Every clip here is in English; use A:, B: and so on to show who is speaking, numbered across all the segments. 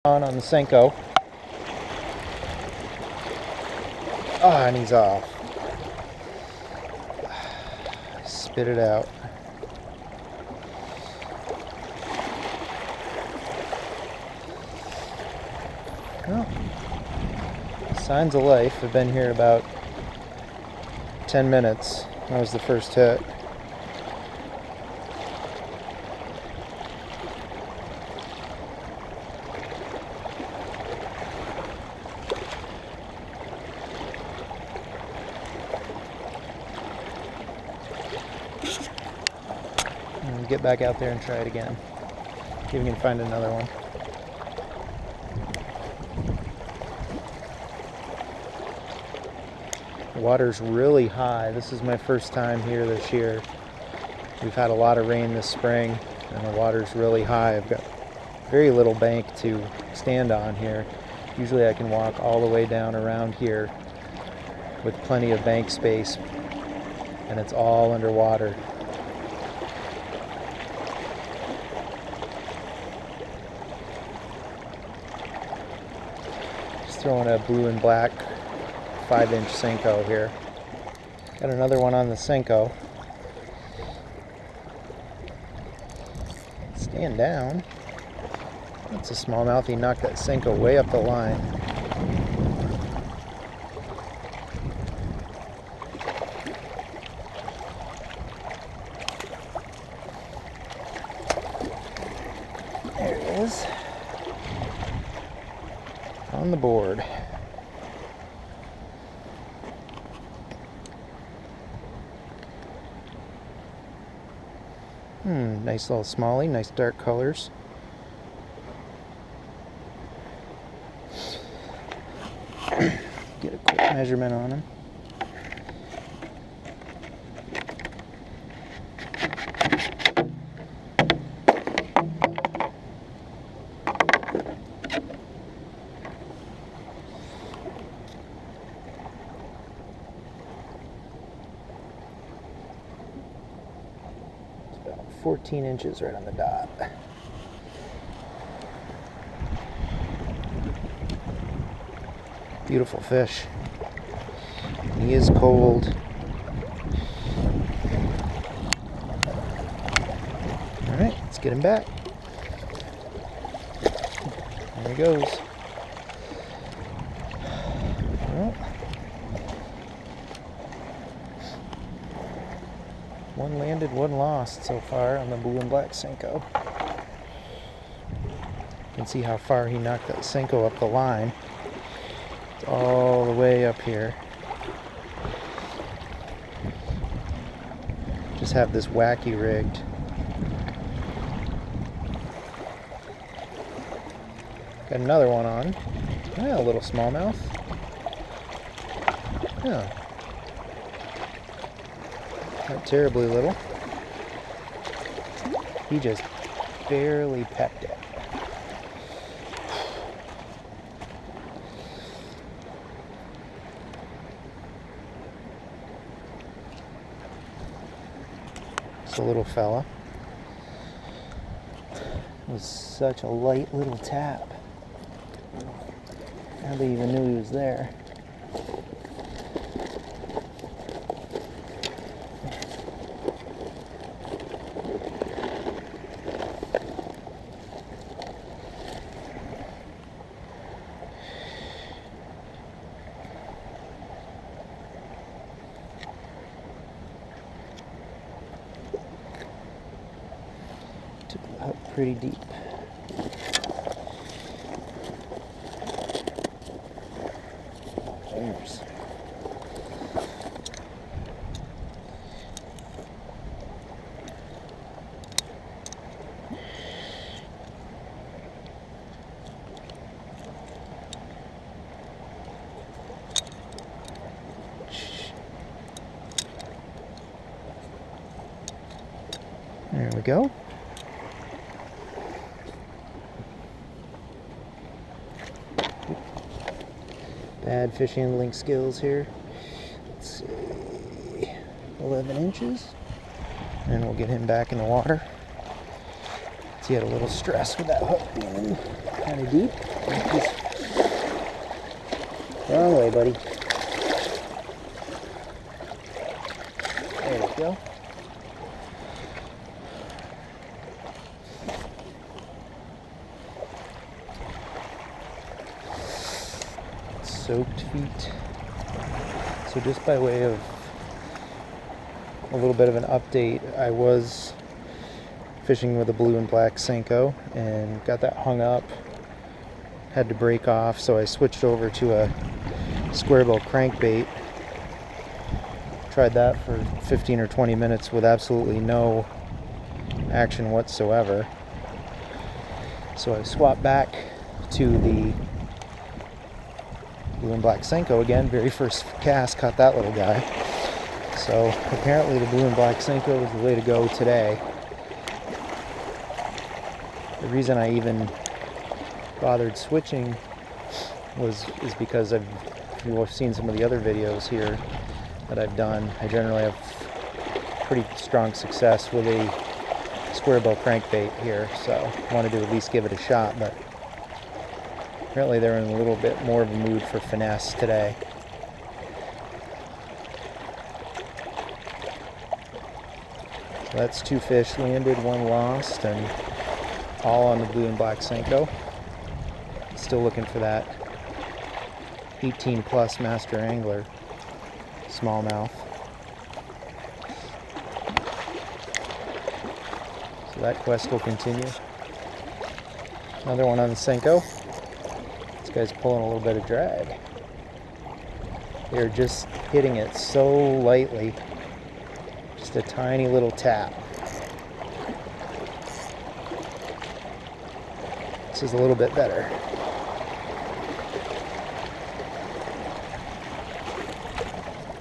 A: On the Cinco. Ah, and he's off. Spit it out. Well, signs of life. I've been here about 10 minutes. That was the first hit. And get back out there and try it again. See if we can find another one. The water's really high. This is my first time here this year. We've had a lot of rain this spring and the water's really high. I've got very little bank to stand on here. Usually I can walk all the way down around here with plenty of bank space, and it's all underwater. Just throwing a blue and black 5-inch Cinco here. Got another one on the Cinco. Stand down. That's a smallmouth. He knocked that Cinco way up the line. There it is. On the board. Nice little smallie, nice dark colors. Get a quick measurement on him. It's about 14 inches right on the dot. Beautiful fish. He is cold. Alright, let's get him back. There he goes. Well, one landed, one lost so far on the blue and black Cinco. You can see how far he knocked that Cinco up the line. All the way up here. Just have this wacky rigged. Got another one on. Yeah, a little smallmouth. Yeah. Not terribly little. He just barely pecked it. A little fella. It was such a light little tap. Hardly even knew he was there. Took the hook pretty deep. Cheers. There we go. Bad fish handling skills here. Let's see, 11 inches. And we'll get him back in the water. Let's He had a little stress with that hook being kind of deep. Wrong way, buddy. There we go. Soaked feet. So just by way of a little bit of an update, I was fishing with a blue and black Cinco and got that hung up. Had to break off, so I switched over to a square bill crankbait. Tried that for 15 or 20 minutes with absolutely no action whatsoever. So I swapped back to the blue and black Cinco again. Very first cast, caught that little guy. So apparently the blue and black Cinco is the way to go today. The reason I even bothered switching is because you've seen some of the other videos here that I've done. I generally have pretty strong success with a square bill crankbait here, so I wanted to at least give it a shot, but apparently they're in a little bit more of a mood for finesse today. So that's 2 fish landed, 1 lost, and all on the blue and black Cinco. Still looking for that 18 plus master angler smallmouth. So that quest will continue. Another one on the Cinco. This guy's pulling a little bit of drag. They're just hitting it so lightly. Just a tiny little tap. This is a little bit better.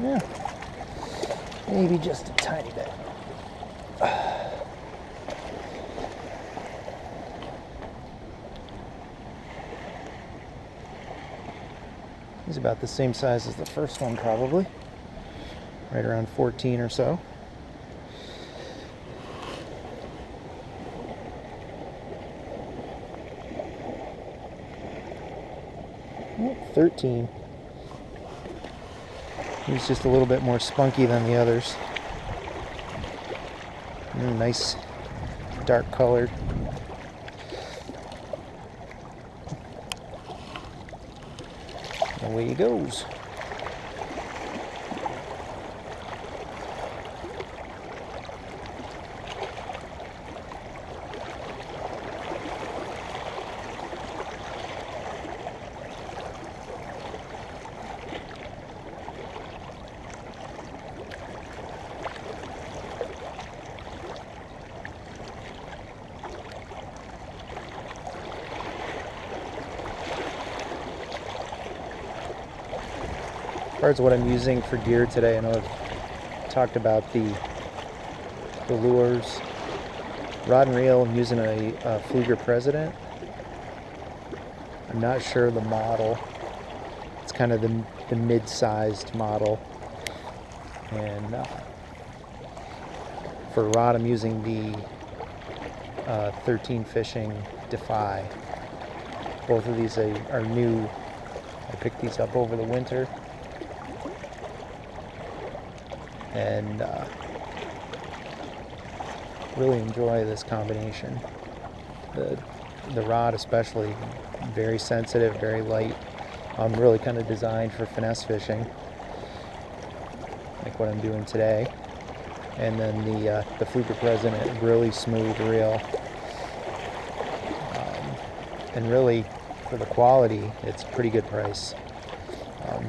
A: Yeah, maybe just a tiny bit. He's about the same size as the first one, probably. Right around 14 or so. Oh, 13. He's just a little bit more spunky than the others. Nice dark colored. Away he goes. As far as what I'm using for gear today, I know I've talked about the lures. Rod and reel, I'm using a Fluger President. I'm not sure the model. It's kind of the mid-sized model. And for rod, I'm using the 13 Fishing Defy. Both of these are new. I picked these up over the winter. And really enjoy this combination. The rod especially, very sensitive, very light. Really kind of designed for finesse fishing, like what I'm doing today. And then the Fluger President, really smooth reel. And really, for the quality, it's a pretty good price.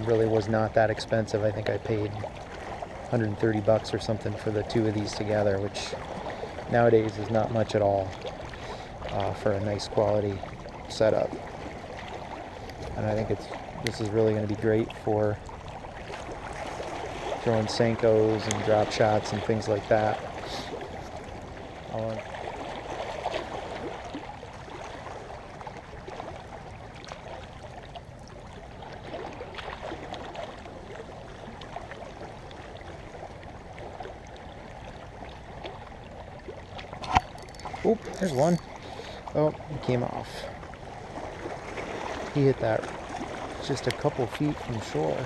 A: Really was not that expensive. I think I paid $130 or something for the 2 of these together, which nowadays is not much at all for a nice quality setup. And I think this is really going to be great for throwing Senkos and drop shots and things like that. Oop, there's one. Oh, he came off. He hit that just a couple feet from shore.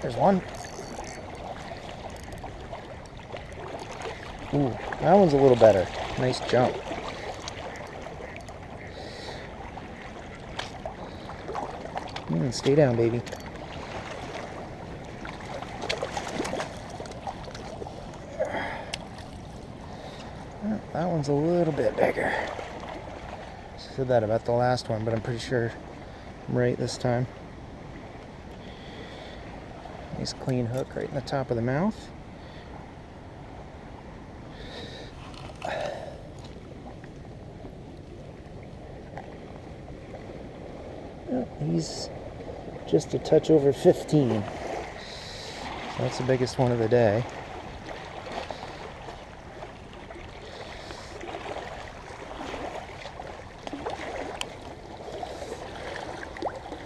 A: There's one. Ooh, that one's a little better. Nice jump. Stay down, baby. Oh, that one's a little bit bigger. Said that about the last one, but I'm pretty sure I'm right this time. Nice clean hook right in the top of the mouth. Oh, he's just a touch over 15. So that's the biggest one of the day.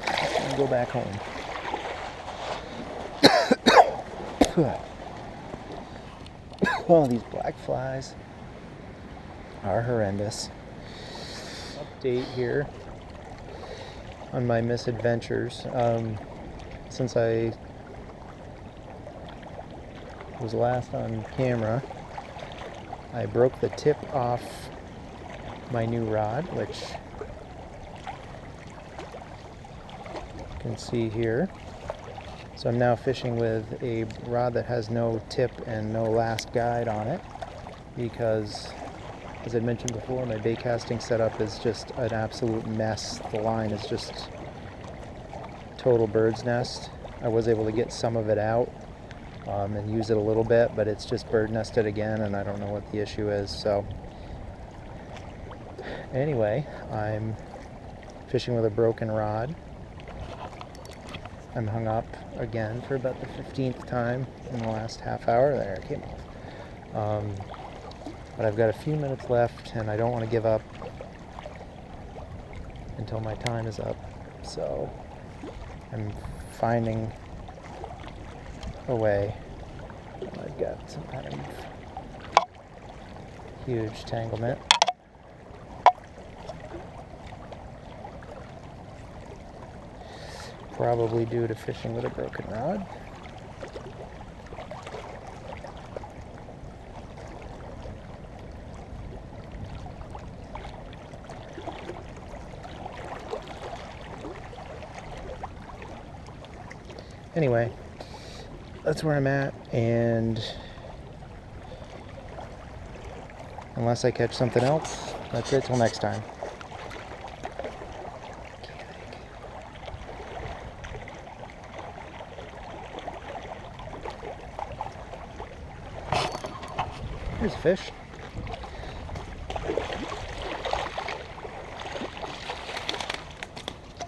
A: I'll go back home. Oh, these black flies are horrendous. Update here on my misadventures. Since I was last on camera, I broke the tip off my new rod, which you can see here. So I'm now fishing with a rod that has no tip and no last guide on it because, as I mentioned before, my bait casting setup is just an absolute mess. The line is just total bird's nest. I was able to get some of it out and use it a little bit, but it's just bird nested again, and I don't know what the issue is. So anyway, I'm fishing with a broken rod. I'm hung up again for about the 15th time in the last half hour. There, it came off. But I've got a few minutes left, and I don't want to give up until my time is up. So I'm finding a way. I've got some kind of huge tanglement. Probably due to fishing with a broken rod. Anyway, that's where I'm at, and unless I catch something else, that's it till next time. Here's a fish.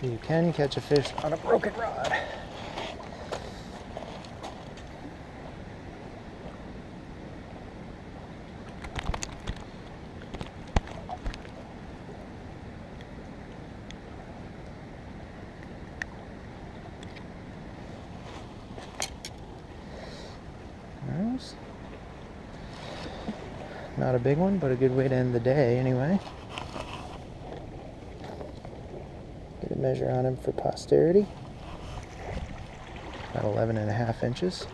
A: You can catch a fish on a broken rod. Not a big one, but a good way to end the day anyway. Get a measure on him for posterity. About 11.5 inches.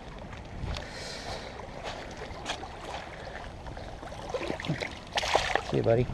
A: See you, buddy.